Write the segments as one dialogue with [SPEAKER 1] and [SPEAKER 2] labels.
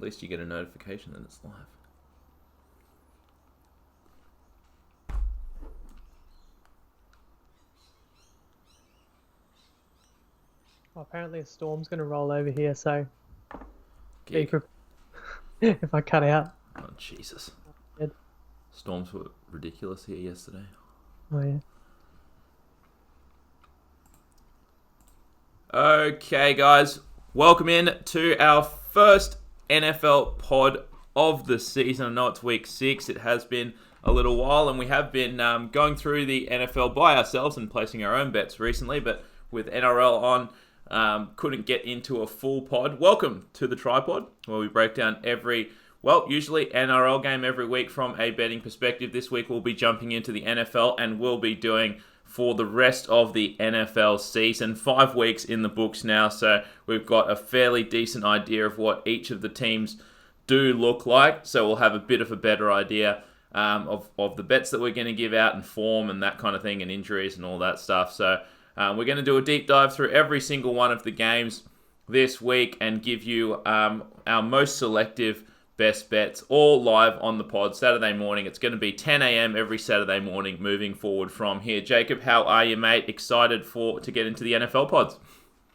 [SPEAKER 1] At least you get a notification that it's live.
[SPEAKER 2] Well, apparently a storm's going to roll over here, so
[SPEAKER 1] Geek.
[SPEAKER 2] if I cut out.
[SPEAKER 1] Oh, Jesus.
[SPEAKER 2] Good.
[SPEAKER 1] Storms were ridiculous here yesterday.
[SPEAKER 2] Oh, yeah.
[SPEAKER 1] Okay, guys. Welcome in to our first NFL pod of the season. I know it's week 6. It has been a little while, and we have been going through the NFL by ourselves and placing our own bets recently, but with NRL on, couldn't get into a full pod. Welcome to the Tripod, where we break down usually NRL game every week from a betting perspective. This week we'll be jumping into the NFL, and we'll be doing for the rest of the NFL season. 5 weeks in the books now, so we've got a fairly decent idea of what each of the teams do look like. So we'll have a bit of a better idea of the bets that we're going to give out and form and that kind of thing, and injuries and all that stuff. So we're going to do a deep dive through every single one of the games this week and give you our most selective best bets, all live on the pod Saturday morning. It's going to be 10 a.m. every Saturday morning moving forward from here. Jacob, how are you, mate? Excited to get into the NFL pods?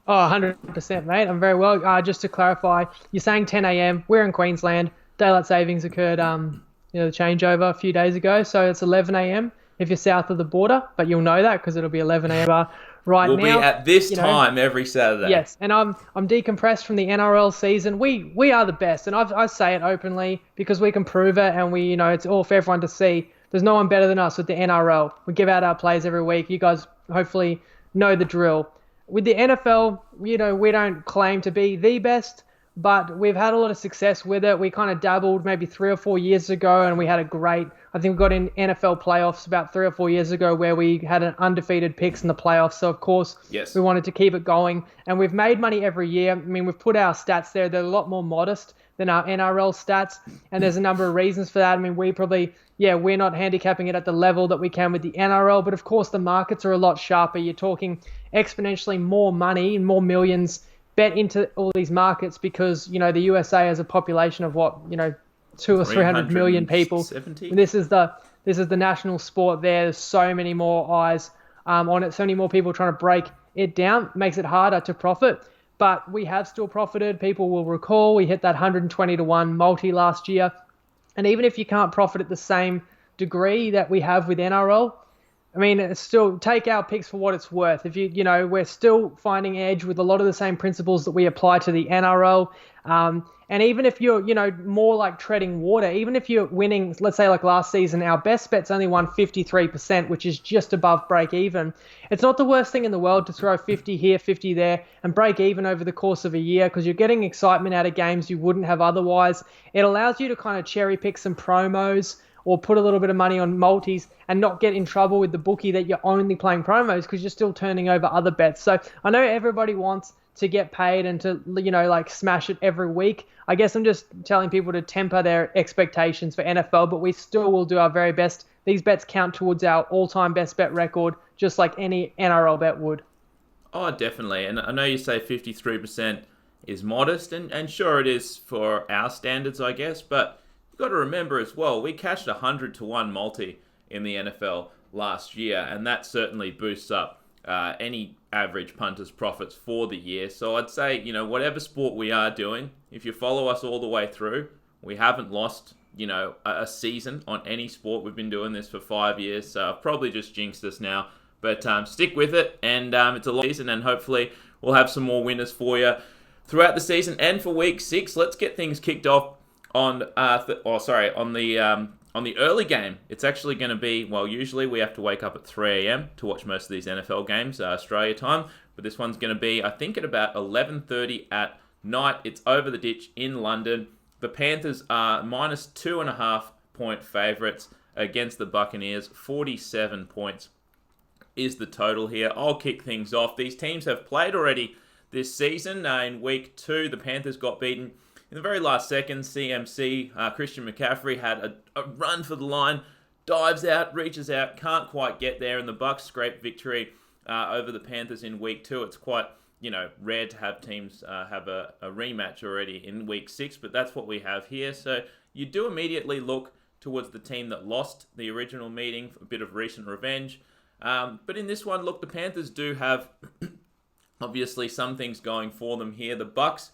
[SPEAKER 2] Oh, 100%, mate. I'm very well. Just to clarify, you're saying 10 a.m. We're in Queensland. Daylight savings occurred, the changeover a few days ago. So it's 11 a.m. if you're south of the border, but you'll know that because it'll be 11 a.m.
[SPEAKER 1] We'll be at this time every Saturday.
[SPEAKER 2] Yes, and I'm decompressed from the NRL season. We are the best, and I say it openly because we can prove it, and it's all for everyone to see. There's no one better than us with the NRL. We give out our plays every week. You guys hopefully know the drill. With the NFL, we don't claim to be the best, but we've had a lot of success with it. We kind of dabbled maybe 3 or 4 years ago, and we had I think we got in NFL playoffs about 3 or 4 years ago where we had an undefeated picks in the playoffs. So, of course,
[SPEAKER 1] yes,
[SPEAKER 2] we wanted to keep it going. And we've made money every year. I mean, we've put our stats there. They're a lot more modest than our NRL stats. And there's a number of reasons for that. I mean, we're not handicapping it at the level that we can with the NRL. But, of course, the markets are a lot sharper. You're talking exponentially more money and more millions bet into all these markets because, the USA has a population of 200 or 300 million people.
[SPEAKER 1] 70?
[SPEAKER 2] This is the national sport there. There's so many more eyes on it, so many more people trying to break it down. It makes it harder to profit, but we have still profited. People will recall we hit that 120-1 multi last year. And even if you can't profit at the same degree that we have with NRL, I mean, it's still take our picks for what it's worth. If we're still finding edge with a lot of the same principles that we apply to the NRL. And even if you're, more like treading water, even if you're winning, let's say like last season, our best bet's only won 53%, which is just above break even. It's not the worst thing in the world to throw 50 here, 50 there, and break even over the course of a year because you're getting excitement out of games you wouldn't have otherwise. It allows you to kind of cherry pick some promos or put a little bit of money on multis and not get in trouble with the bookie that you're only playing promos because you're still turning over other bets. So I know everybody wants to get paid and to, smash it every week. I guess I'm just telling people to temper their expectations for NFL, but we still will do our very best. These bets count towards our all-time best bet record, just like any NRL bet would.
[SPEAKER 1] Oh, definitely. And I know you say 53% is modest, and sure it is for our standards, I guess, but you've got to remember as well, we cashed 100-1 multi in the NFL last year, and that certainly boosts up any average punter's profits for the year. So I'd say, whatever sport we are doing, if you follow us all the way through, we haven't lost, a season on any sport. We've been doing this for 5 years, so I've probably just jinxed us now. But stick with it, and it's a long season, and hopefully we'll have some more winners for you throughout the season. And for week 6, let's get things kicked off on the early game. It's actually going to be, usually we have to wake up at 3 a.m. to watch most of these NFL games, Australia time, but this one's going to be, I think, at about 11:30 at night. It's over the ditch in London. The Panthers are minus 2.5 point favourites against the Buccaneers. 47 points is the total here. I'll kick things off. These teams have played already this season. In week 2, the Panthers got beaten in the very last seconds. CMC, Christian McCaffrey, had a run for the line, dives out, reaches out, can't quite get there, and the Bucs scrape victory over the Panthers in week 2. It's quite rare to have teams have a rematch already in week 6, but that's what we have here. So you do immediately look towards the team that lost the original meeting for a bit of recent revenge. But in this one, look, the Panthers do have obviously some things going for them here. The Bucs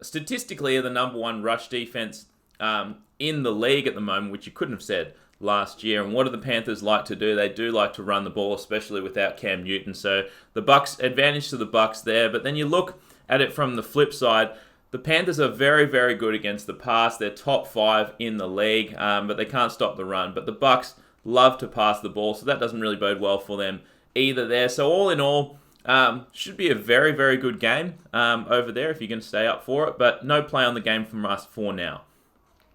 [SPEAKER 1] statistically are the number 1 rush defense in the league at the moment, which you couldn't have said last year. And what do the Panthers like to do? They do like to run the ball, especially without Cam Newton. So the Bucs, advantage to the Bucs there. But then you look at it from the flip side. The Panthers are very, very good against the pass. They're top 5 in the league, but they can't stop the run. But the Bucs love to pass the ball, so that doesn't really bode well for them either there. So all in all, should be a very, very good game over there if you're going to stay up for it. But no play on the game from us for now.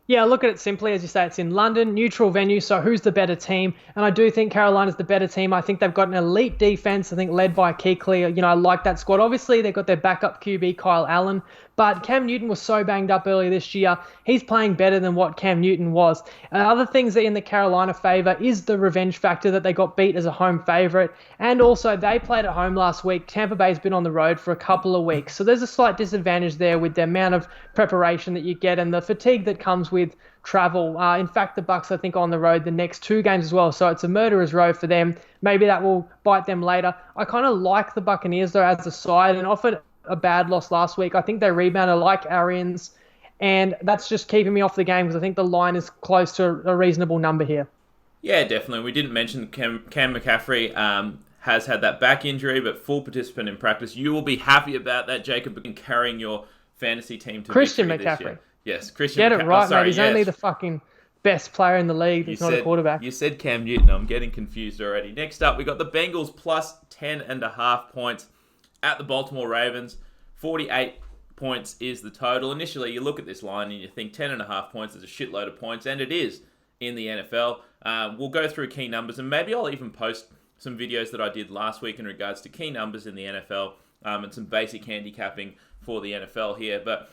[SPEAKER 2] Yeah, look at it simply. As you say, it's in London, neutral venue, so who's the better team? And I do think Carolina's the better team. I think they've got an elite defense, I think led by Kuechly. I like that squad. Obviously, they've got their backup QB, Kyle Allen, but Cam Newton was so banged up earlier this year. He's playing better than what Cam Newton was. Other things that in the Carolina favor is the revenge factor that they got beat as a home favorite. And also, they played at home last week. Tampa Bay's been on the road for a couple of weeks. So there's a slight disadvantage there with the amount of preparation that you get and the fatigue that comes with travel. In fact, the Bucs, I think, are on the road the next 2 games as well. So it's a murderer's row for them. Maybe that will bite them later. I kind of like the Buccaneers, though, as a side, and offered a bad loss last week. I think they rebounded like Arians, and that's just keeping me off the game because I think the line is close to a reasonable number here.
[SPEAKER 1] Yeah, definitely. We didn't mention Cam McCaffrey has had that back injury, but full participant in practice. You will be happy about that, Jacob, in carrying your fantasy team to
[SPEAKER 2] Christian
[SPEAKER 1] victory
[SPEAKER 2] McCaffrey.
[SPEAKER 1] This year. Yes, Christian
[SPEAKER 2] Get it right, mate. He's
[SPEAKER 1] yes.
[SPEAKER 2] only the fucking best player in the league. He's not a quarterback.
[SPEAKER 1] You said Cam Newton. I'm getting confused already. Next up, we got the Bengals plus 10.5 points at the Baltimore Ravens. 48 points is the total. Initially, you look at this line and you think 10.5 points is a shitload of points, and it is in the NFL. We'll go through key numbers, and maybe I'll even post some videos that I did last week in regards to key numbers in the NFL and some basic handicapping for the NFL here. But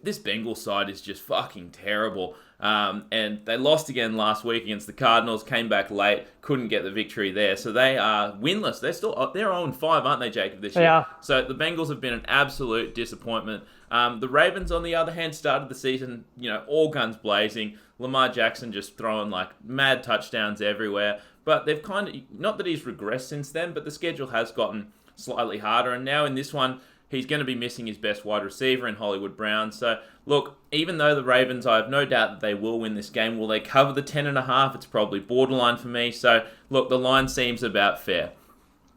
[SPEAKER 1] this Bengals side is just fucking terrible. And they lost again last week against the Cardinals, came back late, couldn't get the victory there. So they are winless. They're 0-5, aren't they, Jacob, this year?
[SPEAKER 2] Yeah.
[SPEAKER 1] So the Bengals have been an absolute disappointment. The Ravens, on the other hand, started the season, all guns blazing. Lamar Jackson just throwing like mad touchdowns everywhere. But they've kind of, not that he's regressed since then, but the schedule has gotten slightly harder. And now in this one, he's going to be missing his best wide receiver in Hollywood Brown. So, look, even though the Ravens, I have no doubt that they will win this game. Will they cover the 10.5? It's probably borderline for me. So, look, the line seems about fair.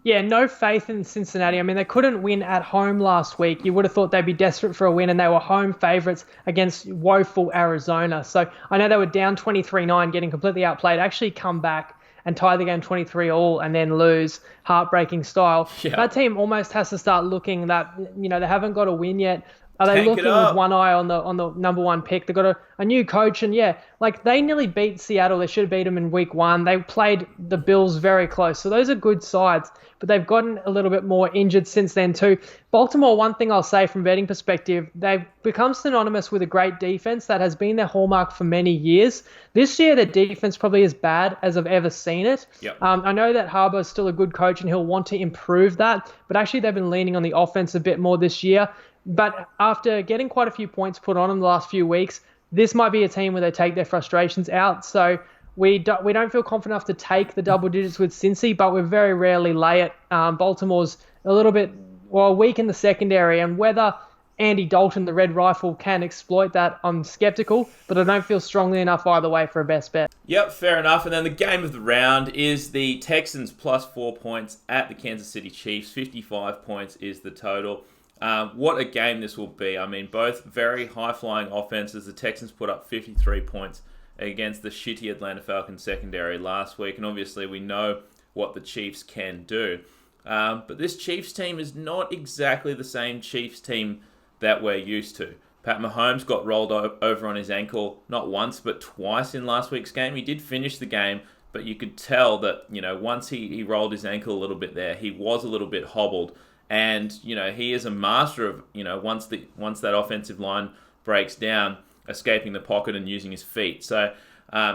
[SPEAKER 2] Yeah, no faith in Cincinnati. I mean, they couldn't win at home last week. You would have thought they'd be desperate for a win, and they were home favorites against woeful Arizona. So I know they were down 23-9, getting completely outplayed, actually come back and tie the game 23-all and then lose, heartbreaking style.
[SPEAKER 1] Yeah.
[SPEAKER 2] That team almost has to start looking that, they haven't got a win yet. Are they looking with one eye on the number 1 pick? They've got a new coach, and they nearly beat Seattle. They should have beat them in week 1. They played the Bills very close. So those are good sides, but they've gotten a little bit more injured since then too. Baltimore, one thing I'll say from betting perspective, they've become synonymous with a great defense that has been their hallmark for many years. This year, their defense probably as bad as I've ever seen it.
[SPEAKER 1] Yep.
[SPEAKER 2] I know that Harbaugh is still a good coach and he'll want to improve that, but actually they've been leaning on the offense a bit more this year. But after getting quite a few points put on them the last few weeks, this might be a team where they take their frustrations out. So we don't feel confident enough to take the double digits with Cincy, but we very rarely lay it. Baltimore's a little bit weak in the secondary, and whether Andy Dalton, the Red Rifle, can exploit that, I'm skeptical, but I don't feel strongly enough either way for a best bet.
[SPEAKER 1] Yep, fair enough. And then the game of the round is the Texans plus 4 points at the Kansas City Chiefs. 55 points is the total. What a game this will be. I mean, both very high-flying offenses. The Texans put up 53 points against the shitty Atlanta Falcons secondary last week, and obviously we know what the Chiefs can do. But this Chiefs team is not exactly the same Chiefs team that we're used to. Pat Mahomes got rolled over on his ankle not once but twice in last week's game. He did finish the game, but you could tell that, once he rolled his ankle a little bit there, he was a little bit hobbled. And, he is a master of, once that offensive line breaks down, escaping the pocket and using his feet. So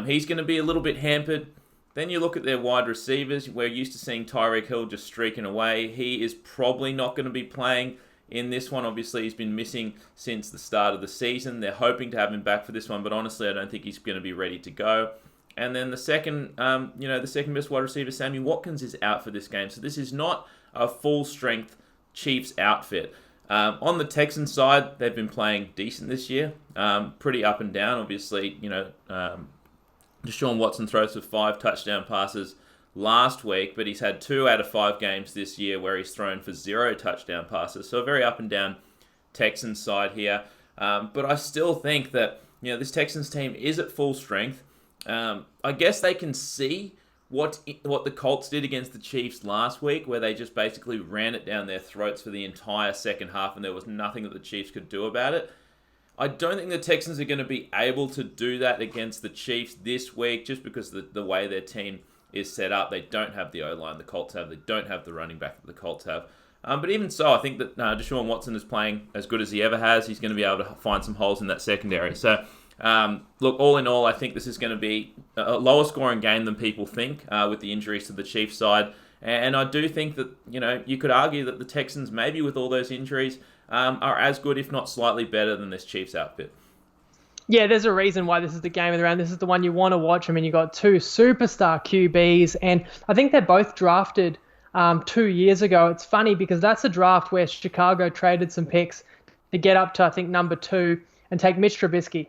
[SPEAKER 1] he's going to be a little bit hampered Then you look at their wide receivers. We're used to seeing Tyreek Hill just streaking away. He is probably not going to be playing in this one. Obviously, he's been missing since the start of the season. They're hoping to have him back for this one, but honestly, I don't think he's going to be ready to go. And then the second best wide receiver, Sammy Watkins, is out for this game. So this is not a full-strength Chiefs outfit. On the Texans side, they've been playing decent this year. Pretty up and down. Obviously, Deshaun Watson throws for 5 touchdown passes last week, but he's had 2 out of 5 games this year where he's thrown for 0 touchdown passes. So a very up and down Texans side here. But I still think that this Texans team is at full strength. I guess they can see what the Colts did against the Chiefs last week, where they just basically ran it down their throats for the entire second half, and there was nothing that the Chiefs could do about it. I don't think the Texans are going to be able to do that against the Chiefs this week, just because the way their team is set up. They don't have the O-line the Colts have. They don't have the running back that the Colts have. But even so, I think that Deshaun Watson is playing as good as he ever has. He's going to be able to find some holes in that secondary. So, look, all in all, I think this is going to be a lower scoring game than people think with the injuries to the Chiefs side. And I do think that, you could argue that the Texans, maybe with all those injuries, are as good, if not slightly better, than this Chiefs outfit.
[SPEAKER 2] Yeah, there's a reason why this is the game of the round. This is the one you want to watch. I mean, you got 2 superstar QBs, and I think they're both drafted 2 years ago. It's funny because that's a draft where Chicago traded some picks to get up to, I think, number 2 and take Mitch Trubisky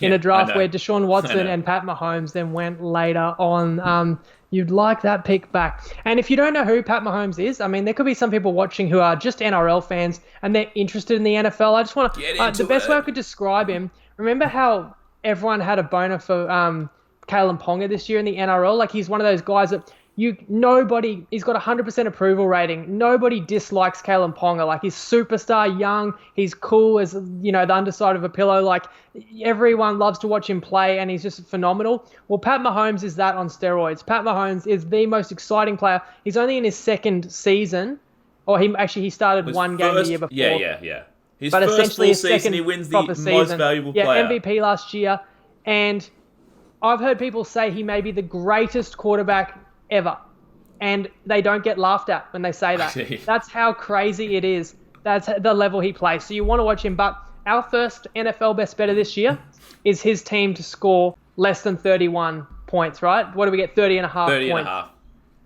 [SPEAKER 2] in a draft where Deshaun Watson and Pat Mahomes then went later on. You'd like that pick back. And if you don't know who Pat Mahomes is, I mean, there could be some people watching who are just NRL fans and they're interested in the NFL. I just want to, the best way I could describe him, remember how everyone had a boner for Kalen Ponga this year in the NRL? Like, he's one of those guys that he's got 100% approval rating. Nobody dislikes Kalen Ponga. Like, he's superstar, young, he's cool as, the underside of a pillow. Like, everyone loves to watch him play, and he's just phenomenal. Well, Pat Mahomes is that on steroids. Pat Mahomes is the most exciting player. He's only in his second season, or he started one game the year before.
[SPEAKER 1] Yeah. His first full season, he wins the most valuable player.
[SPEAKER 2] Yeah, MVP last year. And I've heard people say he may be the greatest quarterback ever, and they don't get laughed at when they say that. That's how crazy it is. That's the level he plays. So you want to watch him. But our first NFL best better this year is his team to score less than 31 points, right? What do we get? 30 and a half
[SPEAKER 1] 30
[SPEAKER 2] points.
[SPEAKER 1] And a half.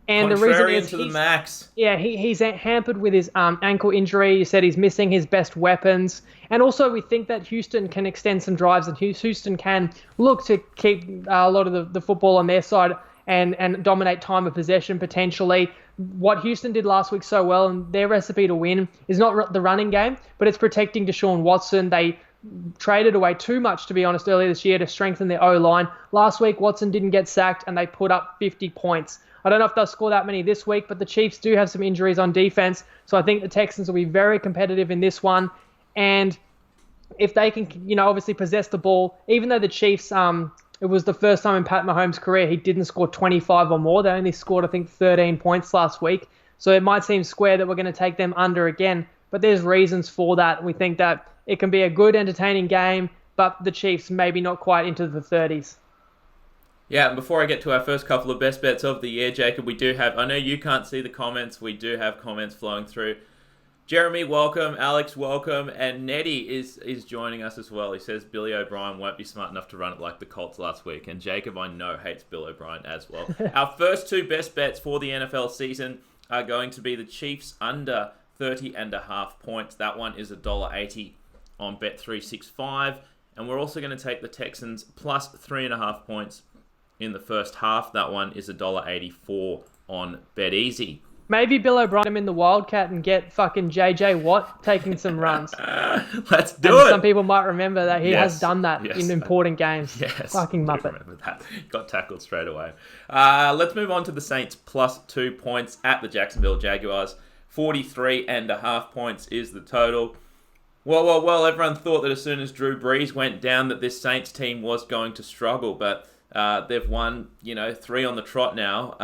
[SPEAKER 2] And the reason is
[SPEAKER 1] to the max.
[SPEAKER 2] Yeah, he's hampered with his ankle injury. You said he's missing his best weapons. And also we think that Houston can extend some drives, and Houston can look to keep a lot of the football on their side and dominate time of possession potentially. What Houston did last week so well, and their recipe to win, is not the running game, but it's protecting Deshaun Watson. They traded away too much, to be honest, earlier this year to strengthen their O-line. Last week, Watson didn't get sacked, and they put up 50 points. I don't know if they'll score that many this week, but the Chiefs do have some injuries on defense, so I think the Texans will be very competitive in this one. And if they can, obviously possess the ball, even though the Chiefs, it was the first time in Pat Mahomes' career he didn't score 25 or more. They only scored, I think, 13 points last week. So it might seem square that we're going to take them under again, but there's reasons for that. We think that it can be a good, entertaining game, but the Chiefs maybe not quite into the 30s.
[SPEAKER 1] Yeah, and before I get to our first couple of best bets of the year, Jacob, we do have, I know you can't see the comments, we do have comments flowing through. Jeremy, welcome. Alex, welcome. And Neddy is joining us as well. He says Billy O'Brien won't be smart enough to run it like the Colts last week. And Jacob, I know, hates Bill O'Brien as well. Our first 2 best bets for the NFL season are going to be the Chiefs under 30.5 points. That one is $1.80 on Bet365. And we're also going to take the Texans plus 3.5 points in the first half. That one is $1.84 on BetEasy.
[SPEAKER 2] Maybe Bill O'Brien in the Wildcat and get fucking JJ Watt taking some runs.
[SPEAKER 1] Let's do it.
[SPEAKER 2] Some people might remember that he has done that in important games.
[SPEAKER 1] Yes.
[SPEAKER 2] Fucking Muppet.
[SPEAKER 1] Remember that. Got tackled straight away. Let's move on to the Saints plus 2 points at the Jacksonville Jaguars. 43.5 points is the total. Well, everyone thought that as soon as Drew Brees went down that this Saints team was going to struggle, but they've won, 3 on the trot now,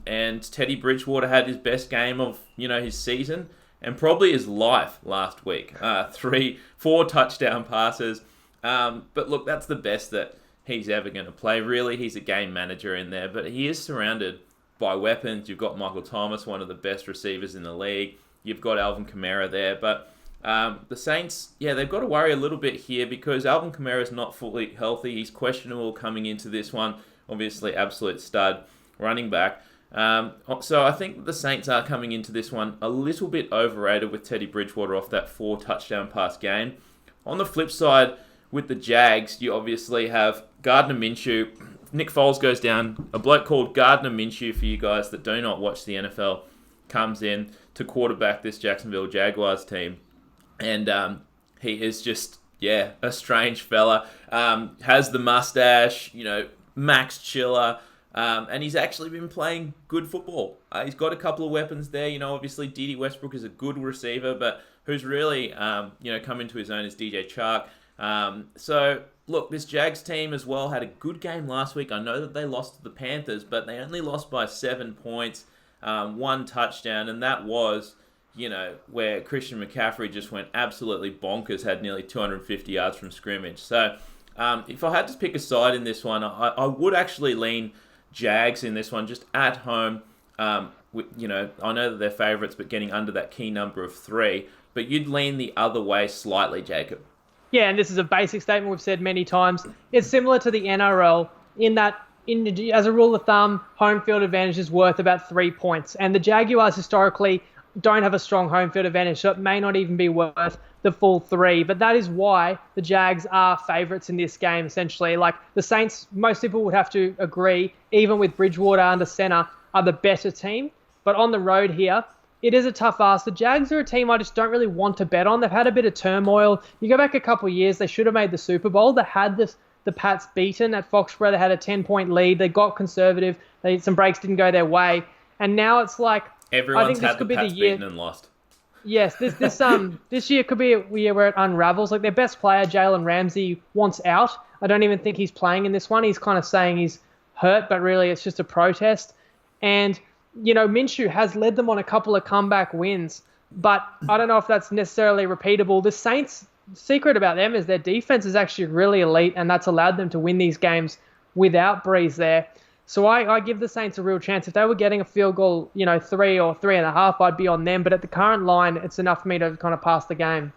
[SPEAKER 1] and Teddy Bridgewater had his best game of, his season and probably his life last week. 4 touchdown passes. But look, that's the best that he's ever going to play. Really, he's a game manager in there, but he is surrounded by weapons. You've got Michael Thomas, one of the best receivers in the league. You've got Alvin Kamara there, but the Saints, they've got to worry a little bit here because Alvin Kamara is not fully healthy. He's questionable coming into this one. Obviously, absolute stud running back. So I think the Saints are coming into this one a little bit overrated with Teddy Bridgewater off that 4-touchdown pass game. On the flip side, with the Jags, you obviously have Gardner Minshew. Nick Foles goes down. A bloke called Gardner Minshew, for you guys that do not watch the NFL, comes in to quarterback this Jacksonville Jaguars team. And he is just, a strange fella. Has the mustache, Max Chiller. And he's actually been playing good football. He's got a couple of weapons there. Obviously Dede Westbrook is a good receiver, but who's really, come into his own is DJ Chark. So, look, this Jags team as well had a good game last week. I know that they lost to the Panthers, but they only lost by 7 points, 1 touchdown, and that was, where Christian McCaffrey just went absolutely bonkers, had nearly 250 yards from scrimmage. So, if I had to pick a side in this one, I would actually lean Jags in this one, just at home. I know that they're favourites, but getting under that key number of 3. But you'd lean the other way slightly, Jacob.
[SPEAKER 2] Yeah, and this is a basic statement we've said many times. It's similar to the NRL in that, as a rule of thumb, home field advantage is worth about 3 points. And the Jaguars historically don't have a strong home field advantage, so it may not even be worth the full 3. But that is why the Jags are favourites in this game, essentially. Like the Saints, most people would have to agree, even with Bridgewater under centre, are the better team. But on the road here, it is a tough ask. The Jags are a team I just don't really want to bet on. They've had a bit of turmoil. You go back a couple of years, they should have made the Super Bowl. They had the Pats beaten at Foxborough. They had a 10-point lead. They got conservative. Some breaks didn't go their way. And now it's like,
[SPEAKER 1] everyone's had the Pats beaten and lost.
[SPEAKER 2] Yes, this year could be a year where it unravels. Like their best player, Jalen Ramsey, wants out. I don't even think he's playing in this one. He's kind of saying he's hurt, but really it's just a protest. And Minshew has led them on a couple of comeback wins, but I don't know if that's necessarily repeatable. The Saints' secret about them is their defense is actually really elite, and that's allowed them to win these games without Breeze there. So I give the Saints a real chance. If they were getting a field goal, 3 or 3.5, I'd be on them. But at the current line, it's enough for me to kind of pass the game.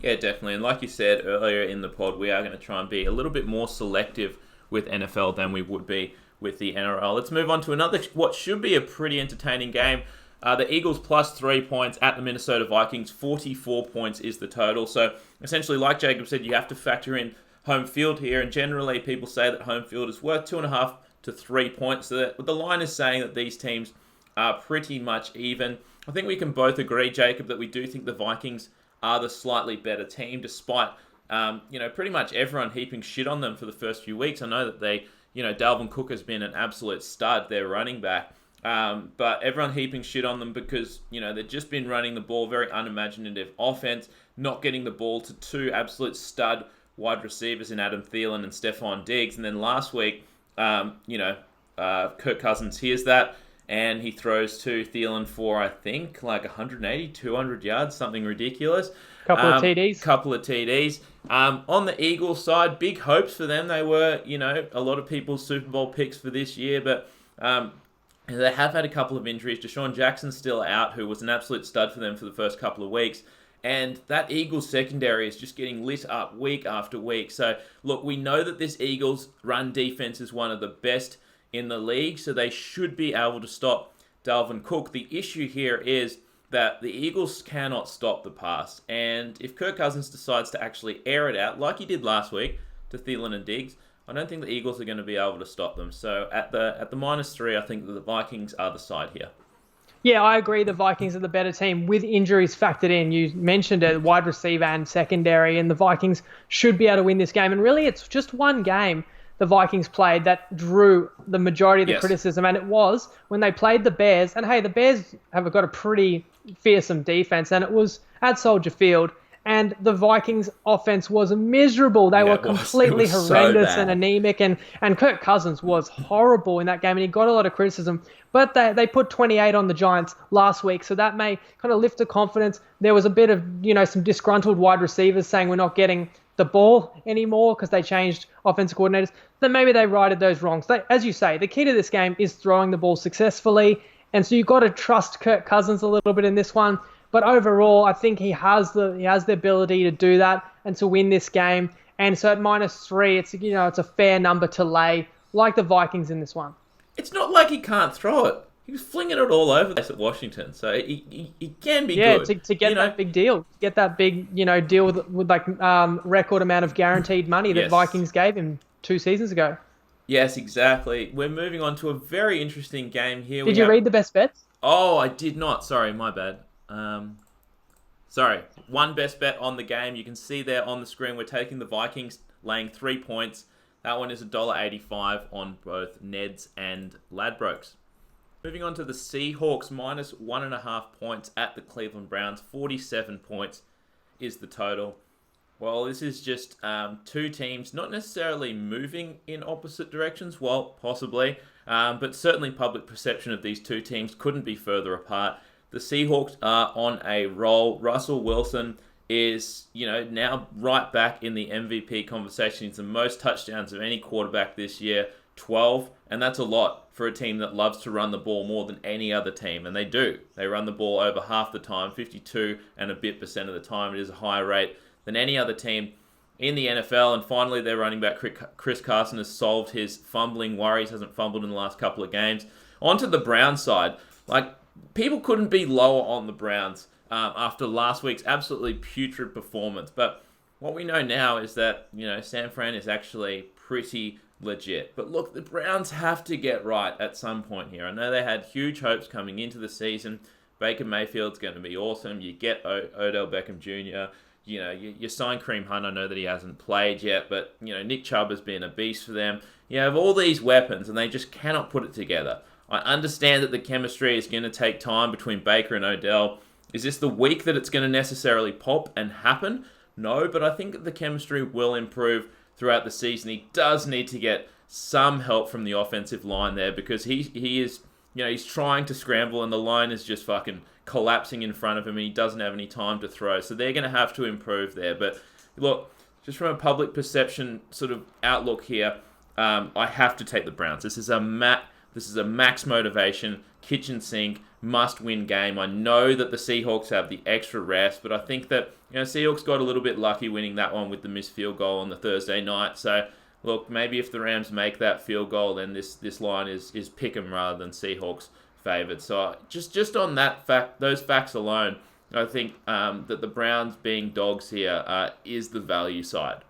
[SPEAKER 1] Yeah, definitely. And like you said earlier in the pod, we are going to try and be a little bit more selective with NFL than we would be with the NRL. Let's move on to another, what should be a pretty entertaining game. The Eagles plus 3 points at the Minnesota Vikings. 44 points is the total. So essentially, like Jacob said, you have to factor in home field here. And generally, people say that home field is worth 2.5 to 3 points. So the line is saying that these teams are pretty much even. I think we can both agree, Jacob, that we do think the Vikings are the slightly better team, despite pretty much everyone heaping shit on them for the first few weeks. I know that they, Dalvin Cook has been an absolute stud, their running back. But everyone heaping shit on them because, they've just been running the ball, very unimaginative offense, not getting the ball to 2 absolute stud wide receivers in Adam Thielen and Stephon Diggs. And then last week, Kirk Cousins hears that and he throws to Thielen for, I think, like 180, 200 yards, something ridiculous.
[SPEAKER 2] Couple of TDs.
[SPEAKER 1] On the Eagles side, big hopes for them. They were, a lot of people's Super Bowl picks for this year, but they have had a couple of injuries. Deshaun Jackson's still out, who was an absolute stud for them for the first couple of weeks. And that Eagles secondary is just getting lit up week after week. So, look, we know that this Eagles run defense is one of the best in the league, so they should be able to stop Dalvin Cook. The issue here is that the Eagles cannot stop the pass. And if Kirk Cousins decides to actually air it out, like he did last week to Thielen and Diggs, I don't think the Eagles are going to be able to stop them. So at the -3, I think that the Vikings are the side here.
[SPEAKER 2] Yeah, I agree. The Vikings are the better team with injuries factored in. You mentioned a wide receiver and secondary, and the Vikings should be able to win this game. And really, it's just one game the Vikings played that drew the majority of the criticism, and it was when they played the Bears. And hey, the Bears have got a pretty fearsome defense, and it was at Soldier Field. And the Vikings' offense was miserable. They were completely horrendous and anemic. And Kirk Cousins was horrible in that game, and he got a lot of criticism. But they put 28 on the Giants last week, so that may kind of lift the confidence. There was a bit of, some disgruntled wide receivers saying we're not getting the ball anymore because they changed offensive coordinators, then maybe they righted those wrongs. As you say, the key to this game is throwing the ball successfully. And so you've got to trust Kirk Cousins a little bit in this one. But overall, I think he has the ability to do that and to win this game. And so at -3, it's a fair number to lay, like the Vikings in this one.
[SPEAKER 1] It's not like he can't throw it. He was flinging it all over the place at Washington, so he can be good.
[SPEAKER 2] Yeah, to get that big deal, get that big deal with like record amount of guaranteed money that Vikings gave him 2 seasons ago.
[SPEAKER 1] Yes, exactly. We're moving on to a very interesting game here.
[SPEAKER 2] Did you read the best bets?
[SPEAKER 1] Oh, I did not. Sorry, my bad. Sorry. One best bet on the game. You can see there on the screen we're taking the Vikings laying 3 points. That one is $1.85 on both Neds and Ladbrokes. Moving on to the Seahawks, -1.5 points at the Cleveland Browns. 47 points is the total. Well, this is just two teams not necessarily moving in opposite directions. Well, possibly. But certainly public perception of these two teams couldn't be further apart. The Seahawks are on a roll. Russell Wilson is, now right back in the MVP conversation. He's the most touchdowns of any quarterback this year, 12. And that's a lot for a team that loves to run the ball more than any other team. And they do. They run the ball over half the time, 52 and a bit % of the time. It is a higher rate than any other team in the NFL. And finally, their running back, Chris Carson, has solved his fumbling worries, hasn't fumbled in the last couple of games. Onto the Browns side. People couldn't be lower on the Browns after last week's absolutely putrid performance. But what we know now is that, San Fran is actually pretty legit. But look, the Browns have to get right at some point here. I know they had huge hopes coming into the season. Baker Mayfield's going to be awesome. You get Odell Beckham Jr., you sign Kareem Hunt. I know that he hasn't played yet, but, Nick Chubb has been a beast for them. You have all these weapons, and they just cannot put it together. I understand that the chemistry is going to take time between Baker and Odell. Is this the week that it's going to necessarily pop and happen? No, but I think that the chemistry will improve throughout the season. He does need to get some help from the offensive line there because he is, he's trying to scramble and the line is just fucking collapsing in front of him and he doesn't have any time to throw. So they're going to have to improve there. But look, just from a public perception sort of outlook here, I have to take the Browns. This is a max motivation, kitchen sink, must-win game. I know that the Seahawks have the extra rest, but I think that Seahawks got a little bit lucky winning that one with the missed field goal on the Thursday night. So look, maybe if the Rams make that field goal, then this line is pick 'em rather than Seahawks favored. So just on that fact, those facts alone, I think that the Browns being dogs here is the value side.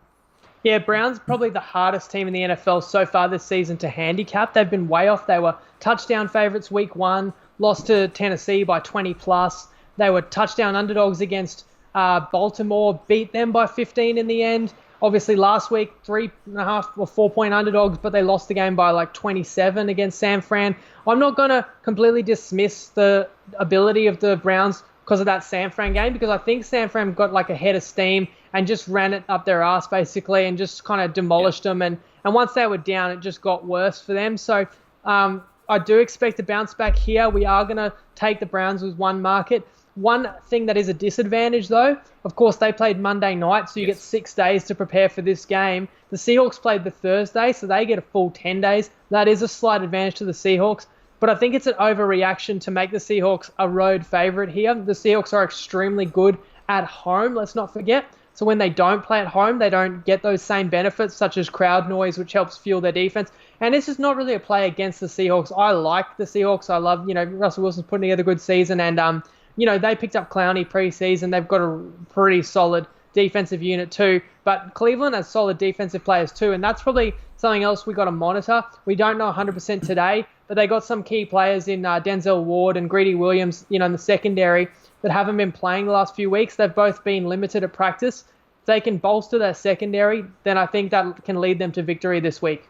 [SPEAKER 2] Yeah, Browns probably the hardest team in the NFL so far this season to handicap. They've been way off. They were touchdown favorites week 1, lost to Tennessee by 20+. They were touchdown underdogs against Baltimore, beat them by 15 in the end. Obviously, last week, 3.5 or 4-point underdogs, but they lost the game by like 27 against San Fran. I'm not going to completely dismiss the ability of the Browns because of that San Fran game, because I think San Fran got like a head of steam and just ran it up their ass basically and just kind of demolished them. And once they were down, it just got worse for them. So I do expect a bounce back here. We are going to take the Browns with one market. One thing that is a disadvantage, though, of course, they played Monday night, so you get 6 days to prepare for this game. The Seahawks played the Thursday, so they get a full 10 days. That is a slight advantage to the Seahawks, but I think it's an overreaction to make the Seahawks a road favorite here. The Seahawks are extremely good at home, let's not forget. So when they don't play at home, they don't get those same benefits, such as crowd noise, which helps fuel their defense. And this is not really a play against the Seahawks. I like the Seahawks. I love, Russell Wilson's putting together a good season, and they picked up Clowney preseason. They've got a pretty solid defensive unit too. But Cleveland has solid defensive players too, and that's probably something else we got to monitor. We don't know 100% today, but they got some key players in Denzel Ward and Greedy Williams, in the secondary that haven't been playing the last few weeks. They've both been limited at practice. If they can bolster their secondary, then I think that can lead them to victory this week.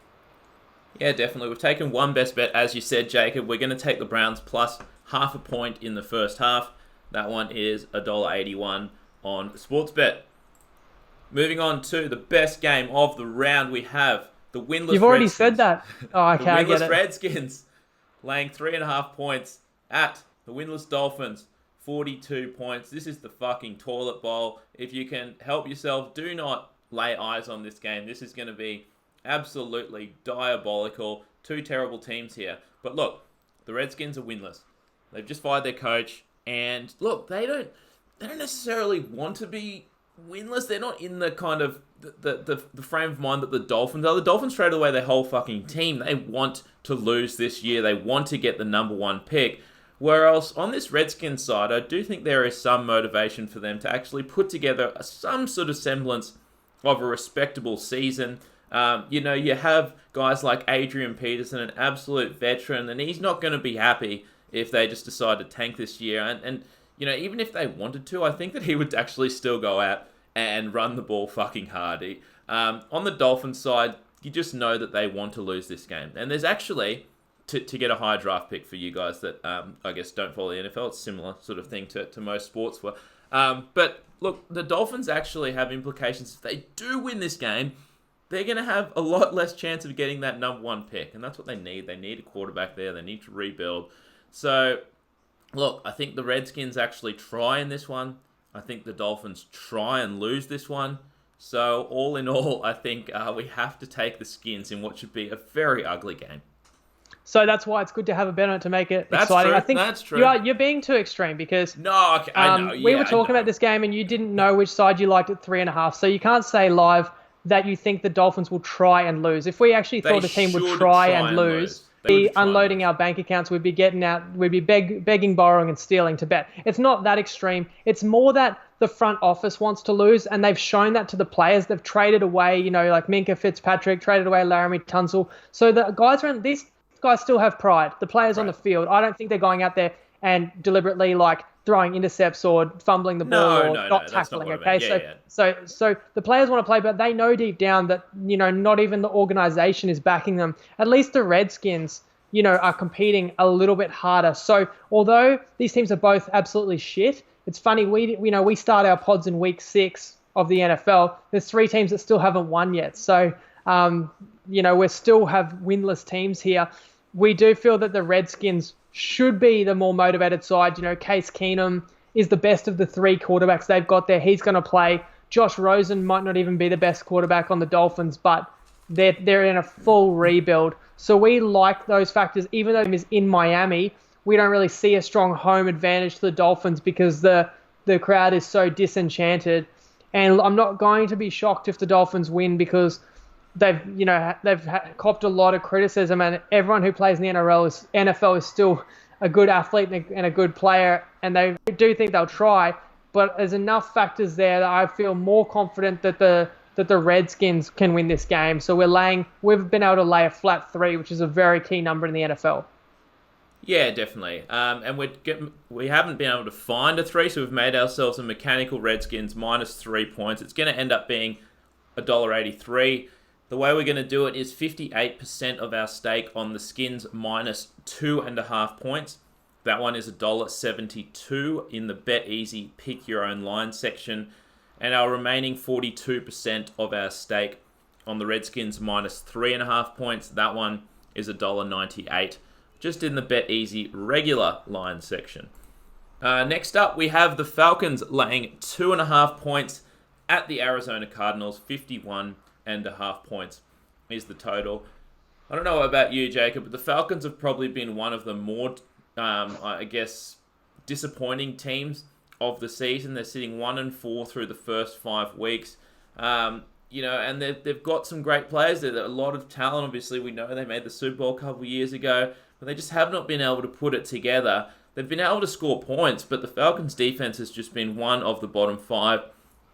[SPEAKER 1] Yeah, definitely. We've taken one best bet, as you said, Jacob. We're going to take the Browns plus 0.5 point in the first half. That one is $1.81 on Sportsbet. Moving on to the best game of the round, we have the winless
[SPEAKER 2] You've already
[SPEAKER 1] Redskins.
[SPEAKER 2] Said that. Oh, okay,
[SPEAKER 1] the
[SPEAKER 2] I get
[SPEAKER 1] winless
[SPEAKER 2] it.
[SPEAKER 1] Redskins laying 3.5 points at the winless Dolphins, 42 points. This is the fucking toilet bowl. If you can help yourself, do not lay eyes on this game. This is going to be absolutely diabolical. Two terrible teams here. But look, the Redskins are winless. They've just fired their coach. And look, they don't necessarily want to be winless. They're not in the kind of the frame of mind that the Dolphins are. The Dolphins traded away their whole fucking team. They want to lose this year. They want to get the number one pick. Whereas on this Redskins side, I do think there is some motivation for them to actually put together some sort of semblance of a respectable season. You have guys like Adrian Peterson, an absolute veteran, and he's not going to be happy if they just decide to tank this year. And even if they wanted to, I think that he would actually still go out and run the ball fucking hard. On the Dolphins side, you just know that they want to lose this game. And there's actually, to get a high draft pick for you guys that I guess don't follow the NFL, it's a similar sort of thing to most sports. But look, the Dolphins actually have implications. If they do win this game, they're going to have a lot less chance of getting that number one pick. And that's what they need. They need a quarterback there. They need to rebuild. So, look, I think the Redskins actually try in this one. I think the Dolphins try and lose this one. So, all in all, I think we have to take the Skins in what should be a very ugly game.
[SPEAKER 2] So that's why it's good to have a bet on it to make it
[SPEAKER 1] that's
[SPEAKER 2] exciting.
[SPEAKER 1] True.
[SPEAKER 2] I think
[SPEAKER 1] that's true.
[SPEAKER 2] You're being too extreme because
[SPEAKER 1] no, okay, I know.
[SPEAKER 2] We were talking about this game and you didn't know which side you liked at 3.5. So you can't say live that you think the Dolphins will try and lose. If we actually thought the team would try and lose, be unloading our bank accounts, we'd be getting out, we'd be begging, borrowing, and stealing to bet. It's not that extreme. It's more that the front office wants to lose, and they've shown that to the players. They've traded away, like Minka Fitzpatrick, traded away Laramie Tunsil. So the guys around, these guys still have pride. The players on the field, I don't think they're going out there and deliberately throwing intercepts or fumbling the ball or not tackling. So the players want to play, but they know deep down that not even the organization is backing them. At least the Redskins, are competing a little bit harder. So although these teams are both absolutely shit, it's funny we start our pods in week 6 of the NFL. There's 3 teams that still haven't won yet. So we still have winless teams here. We do feel that the Redskins should be the more motivated side. Case Keenum is the best of the 3 quarterbacks they've got there. He's going to play. Josh Rosen might not even be the best quarterback on the Dolphins, but they're in a full rebuild. So we like those factors. Even though it is in Miami, we don't really see a strong home advantage to the Dolphins because the crowd is so disenchanted. And I'm not going to be shocked if the Dolphins win because they've copped a lot of criticism, and everyone who plays in the NFL is still a good athlete and a good player, and they do think they'll try. But there's enough factors there that I feel more confident that the Redskins can win this game. So we've been able to lay a flat 3, which is a very key number in the NFL.
[SPEAKER 1] Yeah, definitely. And we haven't been able to find a 3, so we've made ourselves a mechanical Redskins minus 3 points. It's going to end up being $1.83. The way we're going to do it is 58% of our stake on the Skins minus 2.5 points. That one is $1.72 in the Bet Easy Pick Your Own Line section. And our remaining 42% of our stake on the Redskins minus 3.5 points. That one is $1.98 just in the Bet Easy regular line section. Next up, we have the Falcons laying 2.5 points at the Arizona Cardinals. 51.5 points is the total. I don't know about you, Jacob, but the Falcons have probably been one of the more, disappointing teams of the season. They're sitting 1-4 through the first 5 weeks. And they've got some great players. There's a lot of talent. Obviously, we know they made the Super Bowl a couple of years ago, but they just have not been able to put it together. They've been able to score points, but the Falcons' defense has just been one of the bottom 5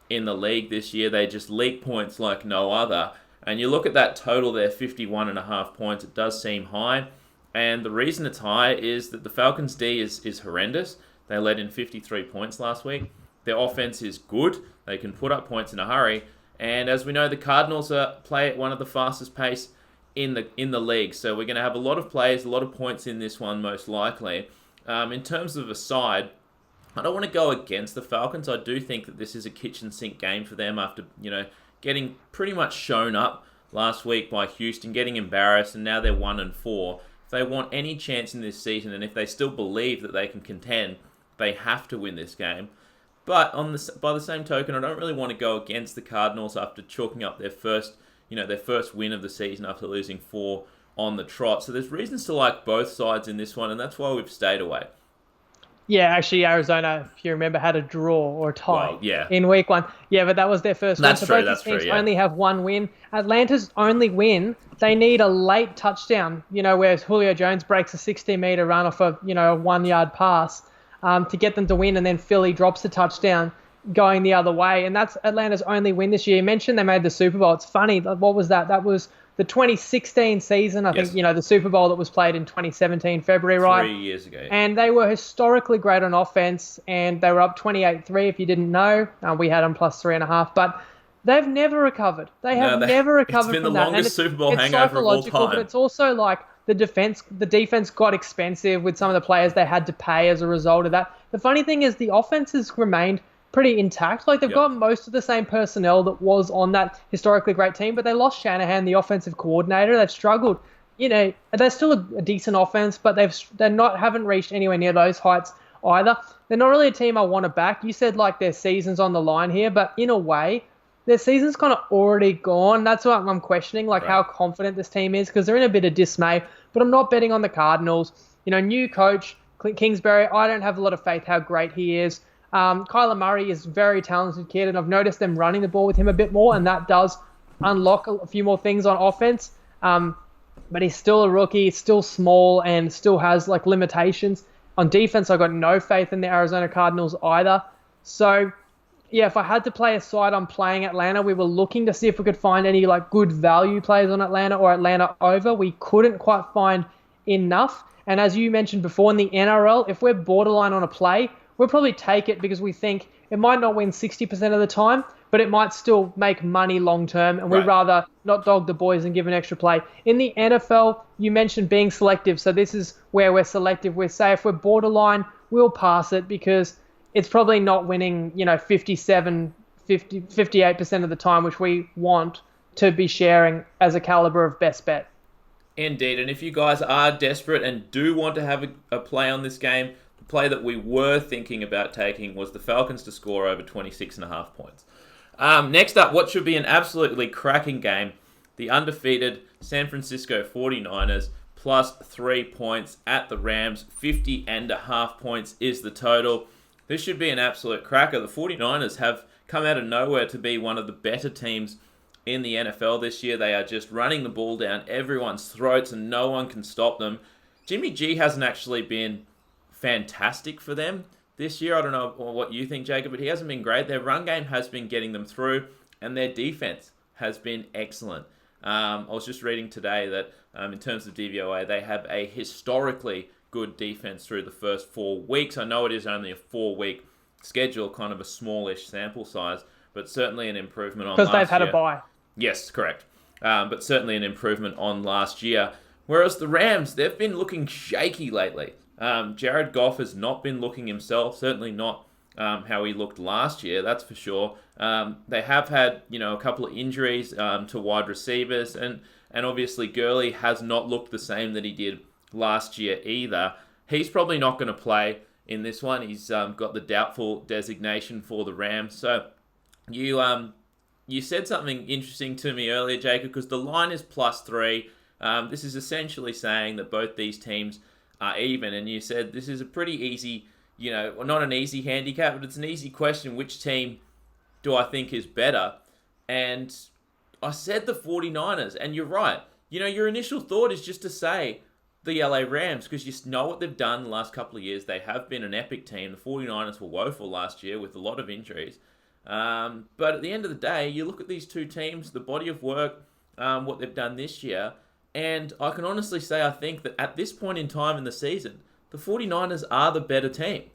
[SPEAKER 1] in the league this year. They just leak points like no other. And you look at that total there, 51.5 points, it does seem high. And the reason it's high is that the Falcons' D is horrendous. They let in 53 points last week. Their offense is good. They can put up points in a hurry. And as we know, the Cardinals play at one of the fastest pace in the league. So we're going to have a lot of plays, a lot of points in this one, most likely. In terms of a side, I don't want to go against the Falcons. I do think that this is a kitchen sink game for them after, getting pretty much shown up last week by Houston, getting embarrassed, and now they're 1-4. If they want any chance in this season, and if they still believe that they can contend, they have to win this game. But by the same token, I don't really want to go against the Cardinals after chalking up their first win of the season after losing 4 on the trot. So there's reasons to like both sides in this one, and that's why we've stayed away.
[SPEAKER 2] Yeah, actually, Arizona, if you remember, had a draw or a tie in week 1. Yeah, but that was their first win. So both teams only have 1 win. Atlanta's only win, they need a late touchdown, where Julio Jones breaks a 60-meter run off a 1-yard pass to get them to win, and then Philly drops a touchdown going the other way. And that's Atlanta's only win this year. You mentioned they made the Super Bowl. It's funny. What was that? That was the 2016 season, I think, the Super Bowl that was played in 2017, February, right?
[SPEAKER 1] 3 years ago.
[SPEAKER 2] And they were historically great on offense, and they were up 28-3, if you didn't know. We had them plus 3.5, but they've never recovered. They have never recovered from that.
[SPEAKER 1] It's been the longest Super Bowl hangover of all time.
[SPEAKER 2] But it's also like the defense got expensive with some of the players they had to pay as a result of that. The funny thing is the offense has remained pretty intact. Like they've got most of the same personnel that was on that historically great team, but they lost Shanahan, the offensive coordinator. They've struggled. They're still a decent offense, but haven't reached anywhere near those heights either. They're not really a team I want to back. You said like their season's on the line here, but in a way, their season's kind of already gone. That's what I'm questioning, how confident this team is, because they're in a bit of dismay. But I'm not betting on the Cardinals. New coach, Kingsbury, I don't have a lot of faith how great he is. Kyler Murray is a very talented kid, and I've noticed them running the ball with him a bit more, and that does unlock a few more things on offense. But he's still a rookie, he's still small, and still has limitations. On defense, I've got no faith in the Arizona Cardinals either. So, yeah, if I had to play a side, I'm playing Atlanta. We were looking to see if we could find any good value plays on Atlanta or Atlanta over. We couldn't quite find enough. And as you mentioned before, in the NRL, if we're borderline on a play, we'll probably take it because we think it might not win 60% of the time, but it might still make money long term, and we'd rather not dog the boys and give an extra play. In the NFL, you mentioned being selective, so this is where we're selective. We say if we're borderline, we'll pass it because it's probably not winning, 58% of the time, which we want to be sharing as a caliber of best bet.
[SPEAKER 1] Indeed, and if you guys are desperate and do want to have a play on this game, the play that we were thinking about taking was the Falcons to score over 26.5 points. Next up, what should be an absolutely cracking game, the undefeated San Francisco 49ers plus 3 points at the Rams. 50.5 points is the total. This should be an absolute cracker. The 49ers have come out of nowhere to be one of the better teams in the NFL this year. They are just running the ball down everyone's throats and no one can stop them. Jimmy G hasn't actually been fantastic for them this year. I don't know what you think, Jacob, but he hasn't been great. Their run game has been getting them through, and their defense has been excellent. I was just reading today that in terms of DVOA, they have a historically good defense through the first 4 weeks. I know it is only a 4-week schedule, kind of a smallish sample size, but certainly an improvement on last year.
[SPEAKER 2] Because they've had a bye.
[SPEAKER 1] Yes, correct. But certainly an improvement on last year. Whereas the Rams, they've been looking shaky lately. Jared Goff has not been looking himself, certainly not how he looked last year, that's for sure. They have had, a couple of injuries to wide receivers, and obviously Gurley has not looked the same that he did last year either. He's probably not going to play in this one. He's got the doubtful designation for the Rams. So you said something interesting to me earlier, Jacob, because the line is +3. This is essentially saying that both these teams are even, and you said this is a pretty easy, not an easy handicap, but it's an easy question. Which team do I think is better? And I said the 49ers, and you're right. Your initial thought is just to say the LA Rams, because you know what they've done the last couple of years. They have been an epic team. The 49ers were woeful last year with a lot of injuries. But at the end of the day, you look at these two teams, the body of work, what they've done this year, and I can honestly say I think that at this point in time in the season, the 49ers are the better team.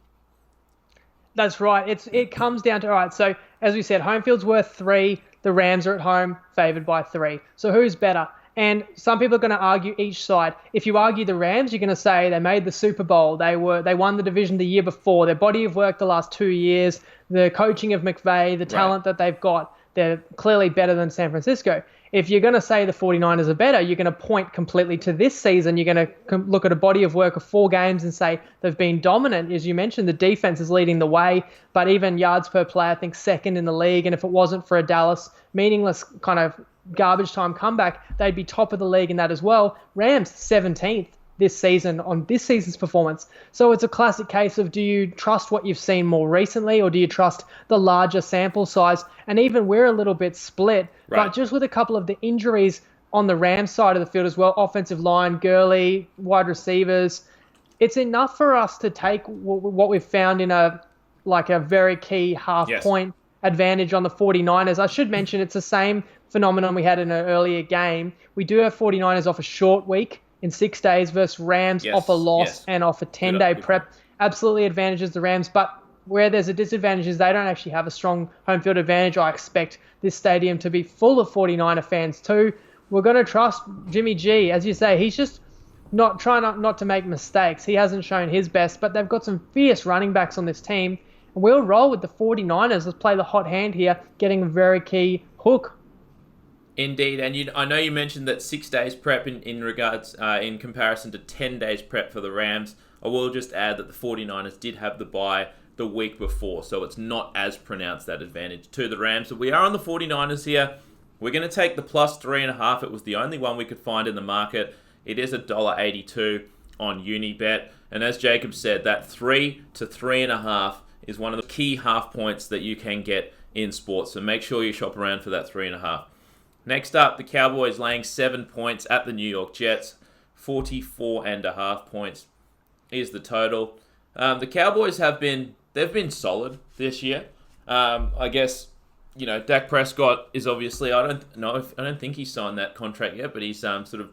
[SPEAKER 2] That's right. It comes down to, all right, so as we said, home field's worth 3. The Rams are at home, favored by 3. So who's better? And some people are going to argue each side. If you argue the Rams, you're going to say they made the Super Bowl. They won the division the year before. Their body of work the last 2 years, the coaching of McVay, the talent that they've got, they're clearly better than San Francisco. if you're going to say the 49ers are better, you're going to point completely to this season. You're going to look at a body of work of 4 games and say they've been dominant. As you mentioned, the defense is leading the way, but even yards per play, I think second in the league. And if it wasn't for a Dallas meaningless kind of garbage time comeback, they'd be top of the league in that as well. Rams 17th this season on this season's performance. So it's a classic case of, do you trust what you've seen more recently, or do you trust the larger sample size? And even we're a little bit split,
[SPEAKER 1] right.
[SPEAKER 2] But just with a couple of the injuries on the Rams side of the field as well, offensive line, Gurley, wide receivers, it's enough for us to take what we've found in a very key half-point advantage on the 49ers. I should mention it's the same phenomenon we had in an earlier game. We do have 49ers off a short week in 6 days versus Rams off a loss and off a 10-day prep. Absolutely advantages the Rams, but where there's a disadvantage is they don't actually have a strong home field advantage. I expect this stadium to be full of 49er fans too. We're going to trust Jimmy G. As you say, he's just not to make mistakes. He hasn't shown his best, but they've got some fierce running backs on this team. And we'll roll with the 49ers. Let's play the hot hand here, getting a very key hook.
[SPEAKER 1] Indeed, and I know you mentioned that 6 days prep in regards in comparison to 10 days prep for the Rams. I will just add that the 49ers did have the bye the week before, so it's not as pronounced that advantage to the Rams. So we are on the 49ers here. We're going to take the plus 3.5. It was the only one we could find in the market. It is $1.82 on Unibet, and as Jacob said, that 3 to 3.5 is one of the key half points that you can get in sports. So make sure you shop around for that 3.5. Next up, the Cowboys laying 7 points at the New York Jets. 44.5 points is the total. The Cowboys they've been solid this year. I guess, Dak Prescott is obviously, I don't think he's signed that contract yet, but he's sort of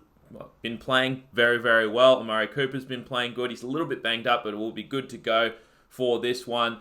[SPEAKER 1] been playing very, very well. Amari Cooper's been playing good. He's a little bit banged up, but it will be good to go for this one.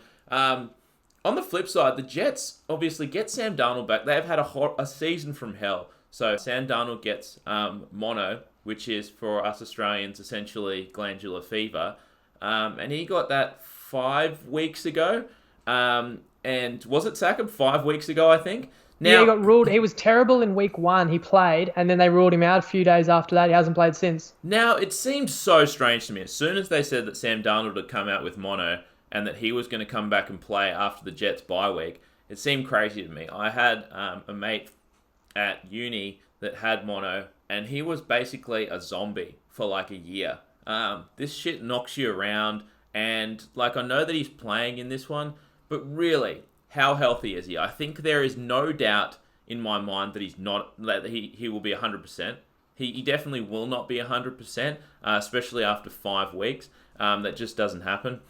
[SPEAKER 1] On the flip side, the Jets obviously get Sam Darnold back. They've had a season from hell. So Sam Darnold gets mono, which is for us Australians essentially glandular fever. And he got that 5 weeks ago. And was it Sackham 5 weeks ago, I think?
[SPEAKER 2] Now, he got ruled. He was terrible in week 1. He played, and then they ruled him out a few days after that. He hasn't played since.
[SPEAKER 1] Now, it seemed so strange to me. As soon as they said that Sam Darnold had come out with mono, and that he was going to come back and play after the Jets bye week, it seemed crazy to me. I had a mate at uni that had mono, and he was basically a zombie for like a year. This shit knocks you around, and I know that he's playing in this one, but really, how healthy is he? I think there is no doubt in my mind that he will be 100%. He definitely will not be 100%, especially after 5 weeks. That just doesn't happen.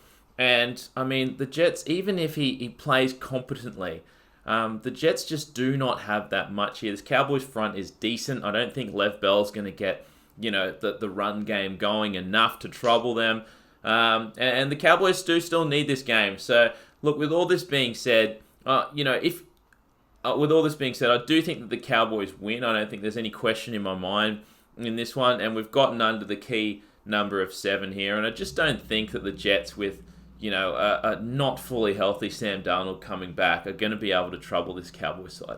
[SPEAKER 1] And, I mean, the Jets, even if he plays competently, the Jets just do not have that much here. This Cowboys front is decent. I don't think Lev Bell's going to get, the run game going enough to trouble them. And the Cowboys do still need this game. So, look, with all this being said, I do think that the Cowboys win. I don't think there's any question in my mind in this one. And we've gotten under the key number of 7 here. And I just don't think that the Jets with a not fully healthy Sam Darnold coming back are going to be able to trouble this Cowboys side.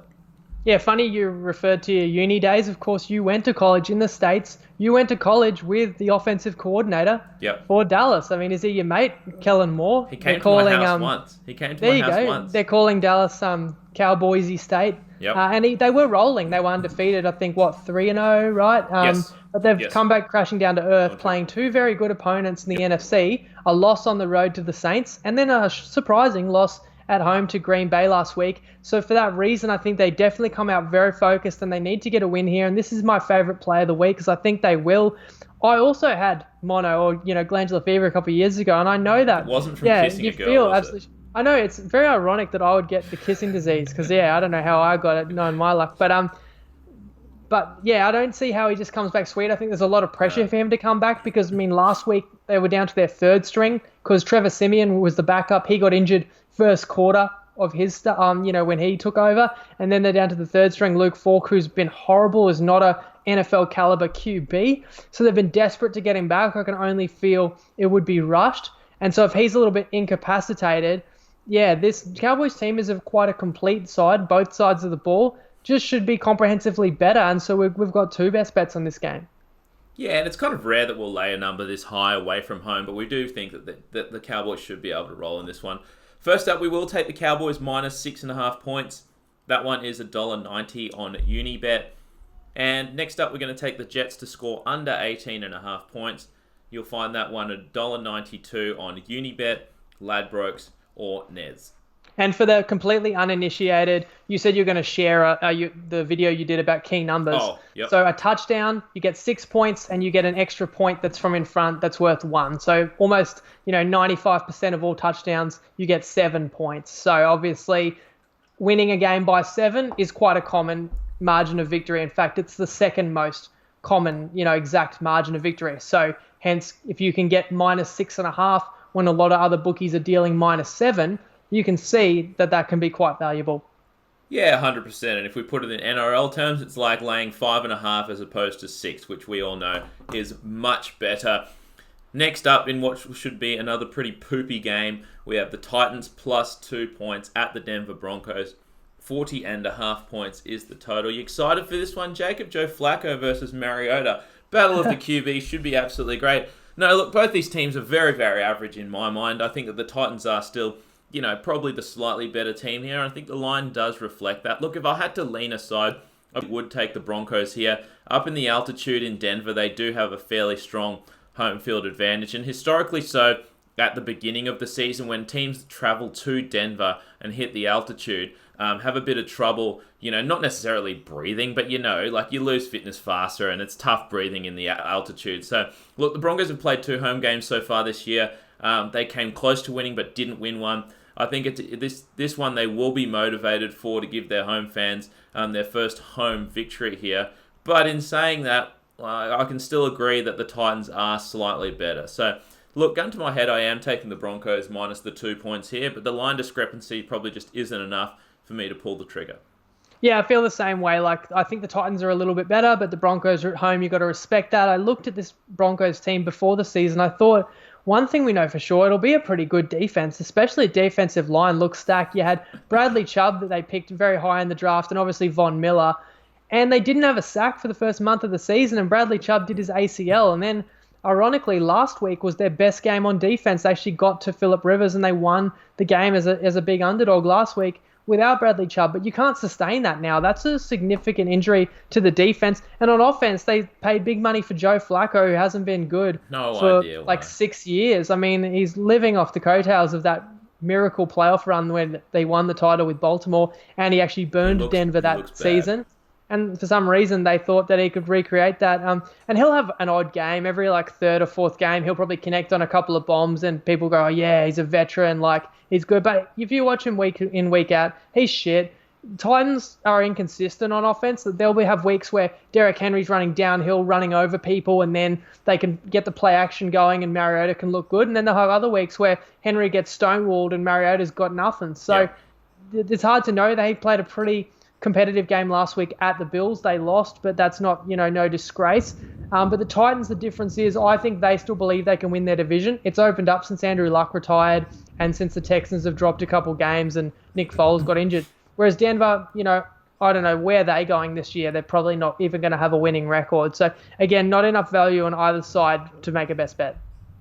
[SPEAKER 2] Yeah, funny you referred to your uni days. Of course, you went to college in the States. You went to college with the offensive coordinator for Dallas. I mean, is he your mate, Kellen Moore?
[SPEAKER 1] He came to my house once. There you go.
[SPEAKER 2] They're calling Dallas Cowboysy State.
[SPEAKER 1] Yep.
[SPEAKER 2] And they were rolling. They were undefeated, I think, 3-0, right?
[SPEAKER 1] Yes.
[SPEAKER 2] But they've come back crashing down to earth, playing 2 very good opponents in the NFC, a loss on the road to the Saints, and then a surprising loss at home to Green Bay last week. So for that reason, I think they definitely come out very focused, and they need to get a win here. And this is my favorite play of the week because I think they will. I also had mono or glandular fever a couple of years ago, and I know that
[SPEAKER 1] it wasn't from kissing a girl.
[SPEAKER 2] Feel absolutely. I know it's very ironic that I would get the kissing disease because I don't know how I got it, knowing my luck, But yeah, I don't see how he just comes back sweet. I think there's a lot of pressure for him to come back because, last week they were down to their 3rd string because Trevor Siemian was the backup. He got injured first quarter of his, when he took over. And then they're down to the 3rd string. Luke Falk, who's been horrible, is not a NFL caliber QB. So they've been desperate to get him back. I can only feel it would be rushed. And so if he's a little bit incapacitated, this Cowboys team is quite a complete side, both sides of the ball. just should be comprehensively better. And so we've got 2 best bets on this game.
[SPEAKER 1] Yeah, and it's kind of rare that we'll lay a number this high away from home, but we do think that the Cowboys should be able to roll in this one. First up, we will take the Cowboys minus 6.5 points. That one is $1.90 on Unibet. And next up, we're going to take the Jets to score under 18.5 points. You'll find that one $1.92 on Unibet, Ladbrokes, or Neds.
[SPEAKER 2] And for the completely uninitiated, you said you're going to share the video you did about key numbers.
[SPEAKER 1] Oh, yep.
[SPEAKER 2] So a touchdown, you get 6 points, and you get an extra point that's from in front that's worth 1. So almost 95% of all touchdowns, you get 7 points. So obviously, winning a game by 7 is quite a common margin of victory. In fact, it's the second most common, exact margin of victory. So hence, if you can get minus 6.5 when a lot of other bookies are dealing minus 7, you can see that can be quite valuable.
[SPEAKER 1] Yeah, 100%. And if we put it in NRL terms, it's like laying 5.5 as opposed to 6, which we all know is much better. Next up, in what should be another pretty poopy game, we have the Titans plus 2 points at the Denver Broncos. 40.5 points is the total. You excited for this one, Jacob? Joe Flacco versus Mariota. Battle of the QB should be absolutely great. No, look, both these teams are very, very average in my mind. I think that the Titans are still, probably the slightly better team here. I think the line does reflect that. Look, if I had to lean aside, I would take the Broncos here. Up in the altitude in Denver, they do have a fairly strong home field advantage, and historically so at the beginning of the season when teams travel to Denver and hit the altitude, have a bit of trouble, not necessarily breathing, but you lose fitness faster and it's tough breathing in the altitude. So, look, the Broncos have played 2 home games so far this year. They came close to winning but didn't win one. I think this one they will be motivated for to give their home fans their first home victory here. But in saying that, I can still agree that the Titans are slightly better. So, look, gun to my head, I am taking the Broncos minus the 2 points here, but the line discrepancy probably just isn't enough for me to pull the trigger.
[SPEAKER 2] Yeah, I feel the same way. I think the Titans are a little bit better, but the Broncos are at home. You've got to respect that. I looked at this Broncos team before the season. I thought one thing we know for sure, it'll be a pretty good defense, especially defensive line looks stacked. You had Bradley Chubb that they picked very high in the draft, and obviously Von Miller. And they didn't have a sack for the first month of the season, and Bradley Chubb did his ACL. And then, ironically, last week was their best game on defense. They actually got to Phillip Rivers, and they won the game as a big underdog last week without Bradley Chubb, but you can't sustain that now. That's a significant injury to the defense. And on offense, they paid big money for Joe Flacco, who hasn't been good for 6 years. I mean, he's living off the coattails of that miracle playoff run when they won the title with Baltimore, and he actually burned Denver that season. And for some reason, they thought that he could recreate that. And he'll have an odd game. Every third or fourth game, he'll probably connect on a couple of bombs, and people go, oh, yeah, he's a veteran, he's good. But if you watch him week in, week out, he's shit. Titans are inconsistent on offense. They'll have weeks where Derrick Henry's running downhill, running over people, and then they can get the play action going and Mariota can look good. And then they'll have other weeks where Henry gets stonewalled and Mariota's got nothing. So It's hard to know. They played a pretty competitive game last week at the Bills. They lost, but that's not, no disgrace. But the Titans, the difference is I think they still believe they can win their division. It's opened up since Andrew Luck retired and since the Texans have dropped a couple games and Nick Foles got injured. Whereas Denver, I don't know where they're going this year. They're probably not even going to have a winning record. So, again, not enough value on either side to make a best bet.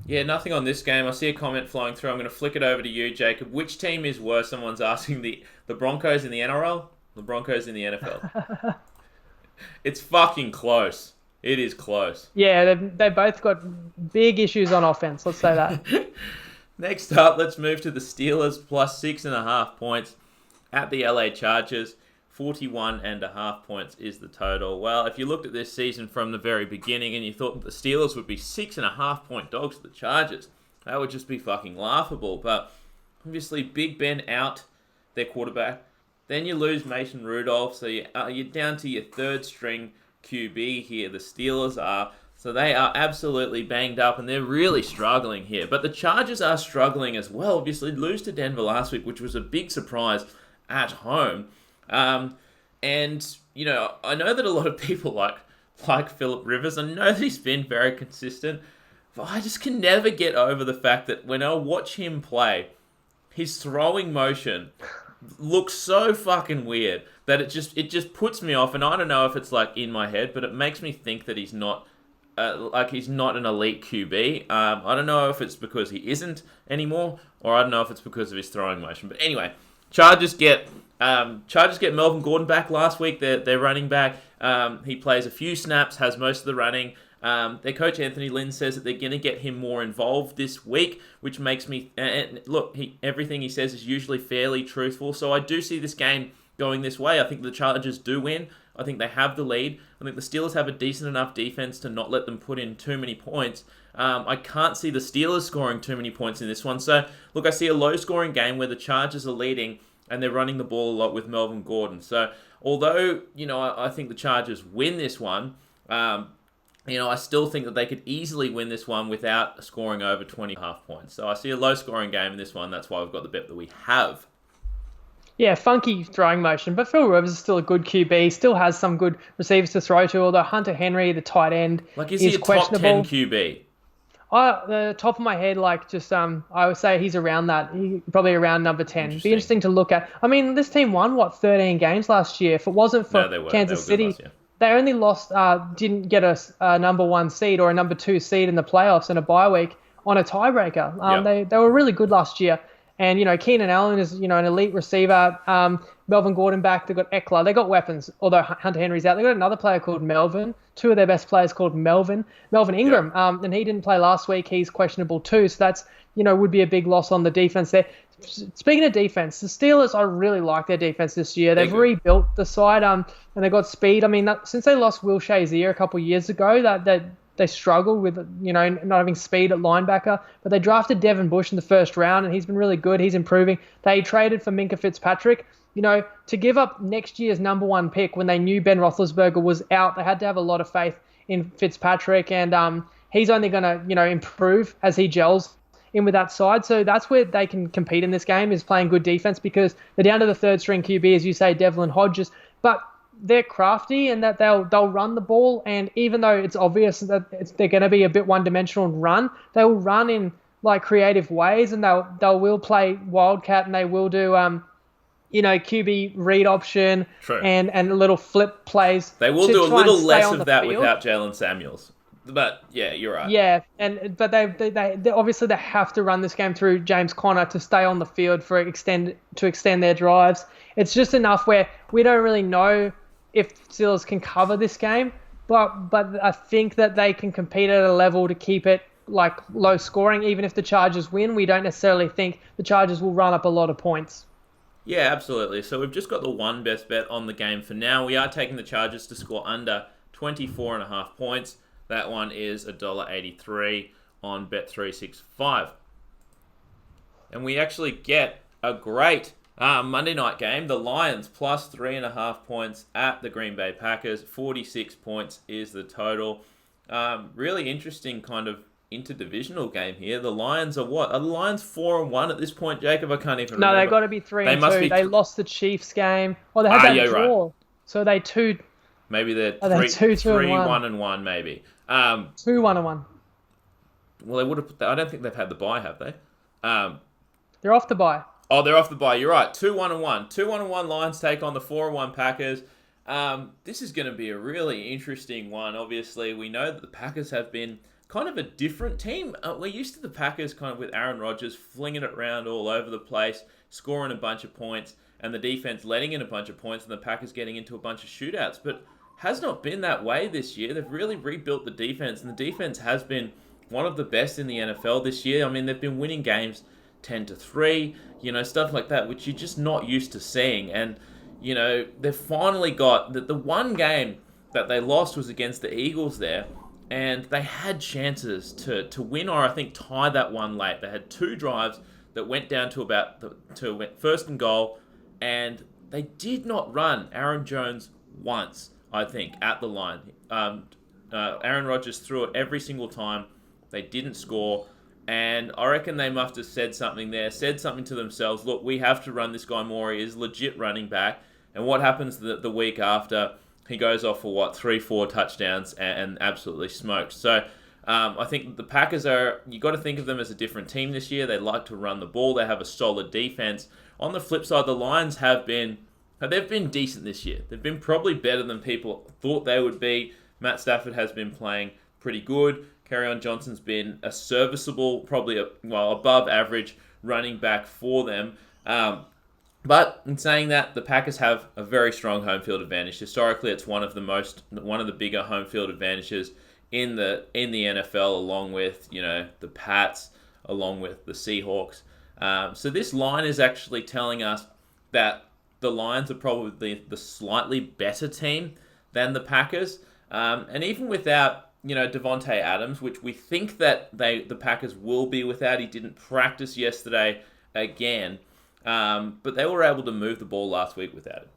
[SPEAKER 1] Yeah, nothing on this game. I see a comment flowing through. I'm going to flick it over to you, Jacob. Which team is worse? Someone's asking the Broncos in the NRL? The Broncos in the NFL. It's fucking close. It is close.
[SPEAKER 2] Yeah, they both got big issues on offense. Let's say that.
[SPEAKER 1] Next up, let's move to the Steelers plus 6.5 points at the LA Chargers. 41.5 points is the total. Well, if you looked at this season from the very beginning and you thought that the Steelers would be 6.5 point dogs to the Chargers, that would just be fucking laughable. But obviously, Big Ben out, their quarterback. Then you lose Mason Rudolph, so you're down to your third string QB here. The Steelers are. So they are absolutely banged up, and they're really struggling here. But the Chargers are struggling as well. Obviously, lose to Denver last week, which was a big surprise at home. And, I know that a lot of people like Phillip Rivers. I know that he's been very consistent, but I just can never get over the fact that when I watch him play, his throwing motion looks so fucking weird that it just puts me off. And I don't know if it's like in my head, but it makes me think that he's not he's not an elite QB. I don't know if it's because he isn't anymore, or I don't know if it's because of his throwing motion. But anyway, Chargers get Melvin Gordon back last week. They're running back. He plays a few snaps, has most of the running. Their coach Anthony Lynn says that they're going to get him more involved this week, which makes me look. Everything he says is usually fairly truthful, so I do see this game going this way. I think the Chargers do win. I think they have the lead. I think the Steelers have a decent enough defense to not let them put in too many points. I can't see the Steelers scoring too many points in this one. So, look, I see a low-scoring game where the Chargers are leading and they're running the ball a lot with Melvin Gordon. So, although, I think the Chargers win this one, I still think that they could easily win this one without scoring over 20.5 points. So, I see a low-scoring game in this one. That's why we've got the bet that we have.
[SPEAKER 2] Yeah, funky throwing motion, but Phil Rivers is still a good QB, still has some good receivers to throw to, although Hunter Henry, the tight end,
[SPEAKER 1] is he a top 10 QB?
[SPEAKER 2] The top of my head, I would say he's around that. Probably around number 10. Be interesting to look at. I mean, this team won, 13 games last year. If it wasn't for Kansas City, they only lost, didn't get a number 1 seed or a number 2 seed in the playoffs in a bye week on a tiebreaker. They were really good last year. And, Keenan Allen is, an elite receiver. Melvin Gordon back. They've got Eckler. They got weapons, although Hunter Henry's out. They've got another player called Melvin. 2 of their best players called Melvin Ingram. And he didn't play last week. He's questionable too. So that's, would be a big loss on the defense there. Speaking of defense, the Steelers, I really like their defense this year. They've rebuilt the side and they've got speed. I mean, since they lost Will Shazier a couple of years ago, they struggled with, not having speed at linebacker. But they drafted Devin Bush in the first round, and he's been really good. He's improving. They traded for Minkah Fitzpatrick. To give up next year's number 1 pick when they knew Ben Roethlisberger was out, they had to have a lot of faith in Fitzpatrick. And he's only going to, improve as he gels in with that side. So that's where they can compete in this game, is playing good defense, because they're down to the third-string QB, as you say, Devlin Hodges. But they're crafty and that they'll run the ball, and even though it's obvious that they're going to be a bit one-dimensional and run, they will run in creative ways, and they will play wildcat, and they will do QB read option. True. and little flip plays.
[SPEAKER 1] They will do a little less of that without Jalen Samuels. But yeah, you're right.
[SPEAKER 2] Yeah, but they obviously they have to run this game through James Conner to stay on the field to extend their drives. It's just enough where we don't really know if Steelers can cover this game, but I think that they can compete at a level to keep it low scoring. Even if the Chargers win, we don't necessarily think the Chargers will run up a lot of points.
[SPEAKER 1] Yeah, absolutely. So we've just got the one best bet on the game for now. We are taking the Chargers to score under 24.5 points. That one is $1.83 on Bet365. And we actually get a great Monday night game. The Lions plus 3.5 points at the Green Bay Packers. 46 points is the total. Really interesting kind of interdivisional game here. The Lions are what? Are the Lions 4-1 at this point, Jacob? I can't even remember.
[SPEAKER 2] No, they've got to be 3-2. They lost the Chiefs game. Oh, they had that draw. Right. So they 2...
[SPEAKER 1] Maybe they're 3-1-1 maybe.
[SPEAKER 2] 2-1-1.
[SPEAKER 1] Well, they would have. I don't think they've had the bye, have they?
[SPEAKER 2] They're off the bye.
[SPEAKER 1] Oh, they're off the bye. You're right. 2-1-1. 2-1-1 Lions take on the 4-1 Packers. This is going to be a really interesting one. Obviously, we know that the Packers have been kind of a different team. We're used to the Packers kind of with Aaron Rodgers flinging it around all over the place, scoring a bunch of points, and the defense letting in a bunch of points, and the Packers getting into a bunch of shootouts. But has not been that way this year. They've really rebuilt the defense, and the defense has been one of the best in the NFL this year. I mean, they've been winning games 10-3, stuff like that, which you're just not used to seeing. And, they've finally got the one game that they lost was against the Eagles there, and they had chances to win or I think tie that one late. They had 2 drives that went down to first and goal, and they did not run Aaron Jones once, I think, at the line. Aaron Rodgers threw it every single time. They didn't score. And I reckon they must have said something to themselves. Look, we have to run this guy more. He is legit running back. And what happens the week after? He goes off for 3-4 touchdowns and absolutely smokes. So I think the Packers you got to think of them as a different team this year. They like to run the ball. They have a solid defense. On the flip side, the Lions they've been decent this year. They've been probably better than people thought they would be. Matt Stafford has been playing pretty good. Kerryon Johnson's been a serviceable, probably above average running back for them. But in saying that, the Packers have a very strong home field advantage. Historically, it's one of the bigger home field advantages in the NFL, along with the Pats, along with the Seahawks. So this line is actually telling us that the Lions are probably the slightly better team than the Packers, and even without Devontae Adams, which we think that the Packers will be without. He didn't practice yesterday again. But they were able to move the ball last week without it.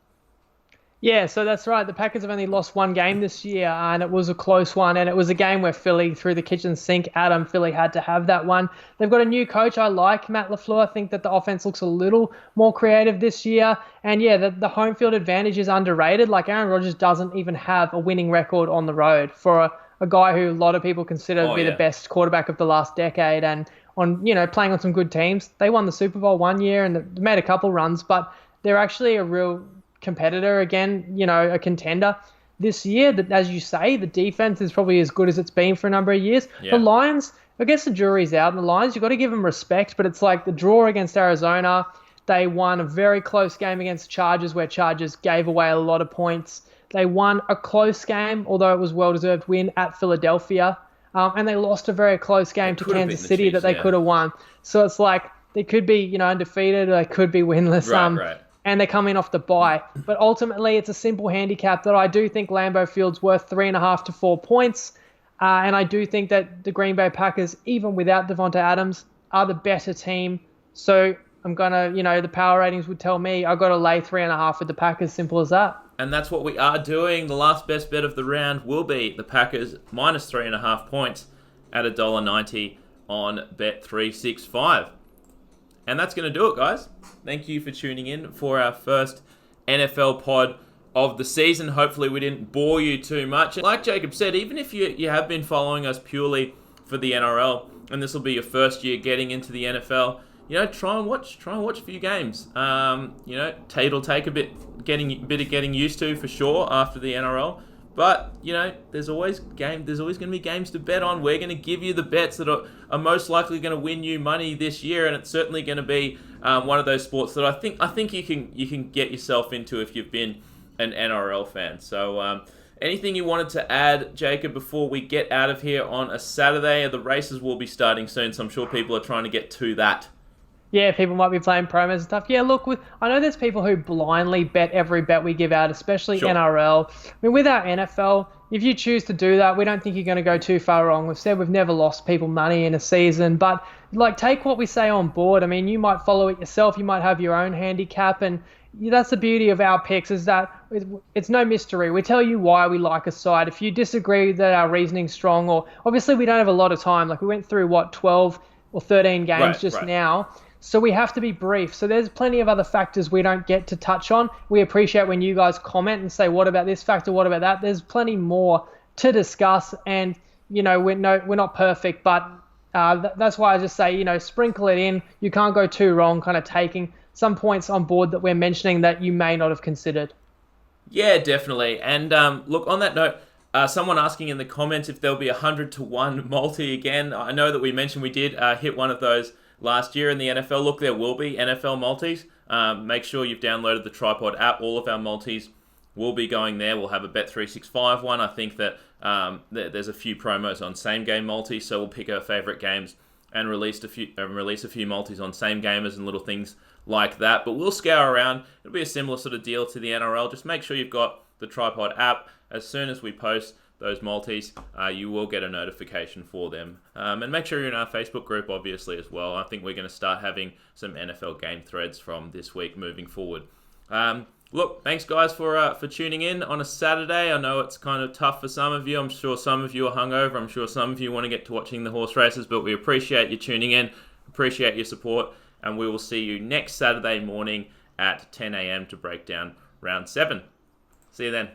[SPEAKER 2] Yeah, so that's right. The Packers have only lost one game this year, and it was a close one, and it was a game where Philly threw the kitchen sink at them. Philly had to have that one. They've got a new coach. I like Matt LaFleur. I think that the offense looks a little more creative this year. And yeah, the home field advantage is underrated. Like Aaron Rodgers doesn't even have a winning record on the road for a guy who a lot of people consider to be the best quarterback of the last decade, and playing on some good teams. They won the Super Bowl one year and they made a couple runs, but they're actually a real competitor again, a contender this year. That, as you say, the defense is probably as good as it's been for a number of years. Yeah. The Lions, I guess the jury's out. And the Lions, you've got to give them respect, but it's like the draw against Arizona. They won a very close game against Chargers where Chargers gave away a lot of points. They won a close game, although it was a well-deserved win at Philadelphia. And they lost a very close game to Kansas City that they could have won. So it's like they could be, undefeated, or they could be winless.
[SPEAKER 1] Right.
[SPEAKER 2] And they're coming off the bye. But ultimately, it's a simple handicap that I do think Lambeau Field's worth 3.5 to 4 points. And I do think that the Green Bay Packers, even without Devonta Adams, are the better team. So I'm going to, the power ratings would tell me I've got to lay 3.5 with the Packers, simple as that.
[SPEAKER 1] And that's what we are doing. The last best bet of the round will be the Packers minus 3.5 points at $1.90 on Bet365. And that's going to do it, guys. Thank you for tuning in for our first NFL pod of the season. Hopefully we didn't bore you too much. Like Jacob said, even if you have been following us purely for the NRL, and this will be your first year getting into the NFL, try and watch a few games. It'll take a bit of getting used to for sure after the NRL. But, there's always going to be games to bet on. We're going to give you the bets that are most likely going to win you money this year, and it's certainly going to be one of those sports that I think you can get yourself into if you've been an NRL fan. So, anything you wanted to add, Jacob, before we get out of here on a Saturday? The races will be starting soon, so I'm sure people are trying to get to that.
[SPEAKER 2] Yeah, people might be playing promos and stuff. Yeah, look, I know there's people who blindly bet every bet we give out, especially NRL. I mean, with our NFL, if you choose to do that, we don't think you're going to go too far wrong. We've said we've never lost people money in a season, but take what we say on board. I mean, you might follow it yourself. You might have your own handicap, and that's the beauty of our picks, is that it's no mystery. We tell you why we like a side. If you disagree that our reasoning's strong, or obviously we don't have a lot of time. We went through 12 or 13 games now. So we have to be brief. So there's plenty of other factors we don't get to touch on. We appreciate when you guys comment and say, what about this factor? What about that? There's plenty more to discuss. And, we're not perfect, but that's why I just say, sprinkle it in. You can't go too wrong kind of taking some points on board that we're mentioning that you may not have considered.
[SPEAKER 1] Yeah, definitely. And look, on that note, someone asking in the comments if there'll be 100 to 1 multi again. I know that we mentioned we did hit one of those last year in the NFL. Look, there will be NFL multis. Make sure you've downloaded the Tripod app. All of our multis will be going there. We'll have a Bet365 one. I think that there's a few promos on same game multis, so we'll pick our favorite games and release a few multis on same gamers and little things like that. But we'll scour around. It'll be a similar sort of deal to the NRL. Just make sure you've got the Tripod app. As soon as we post those multis, you will get a notification for them. And make sure you're in our Facebook group, obviously, as well. I think we're going to start having some NFL game threads from this week moving forward. Look, thanks, guys, for tuning in on a Saturday. I know it's kind of tough for some of you. I'm sure some of you are hungover. I'm sure some of you want to get to watching the horse races, but we appreciate you tuning in, appreciate your support, and we will see you next Saturday morning at 10 a.m. to break down round 7. See you then.